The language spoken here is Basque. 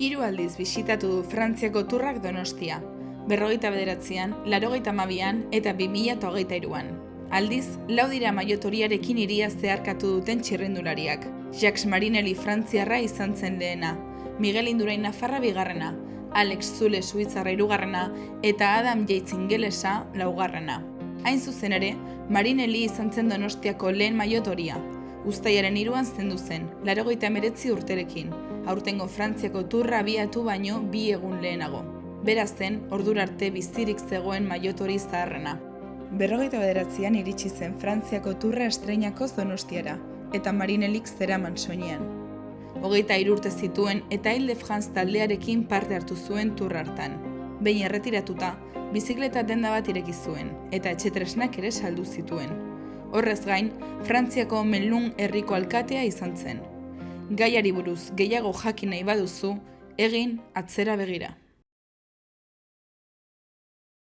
Hiru aldiz bisitatu du Frantziako Tourrak Donostia, 49an, 82an eta 2023an. Aldiz, lau dira maiotoriarekin hiria zeharkatu duten txirrindulariak. Jacques Marinelli frantziarra izan zen lehena, Miguel Indurain nafarra bigarrena, Alex Zule suitzarra hirugarrena eta Adam Yates ingelesa laugarrena. Hain zuzen ere, Marinelli izan zen Donostiako lehen maiotoria. Uztailaren 3an zendu zen, 89 urterekin, aurtengo Frantziako Tourra abiatu baino 2 egun lehenago. Beraz zen, ordura arte bizirik zegoen maiotori zaharrena. 49an iritsi zen Frantziako Tourra estreinakoz Donostiara, eta Marinellik zeraman soinean. 23 urte zituen eta Ile de France taldearekin parte hartu zuen Tour hartan. Behin erretiratuta, bizikleta denda bat ireki zuen, eta etxetresnak ere saldu zituen. Horrez gain, Frantziako Melun herriko alkatea izan zen. Gaiari buruz gehiago jakin nahi baduzu, egin atzera begira.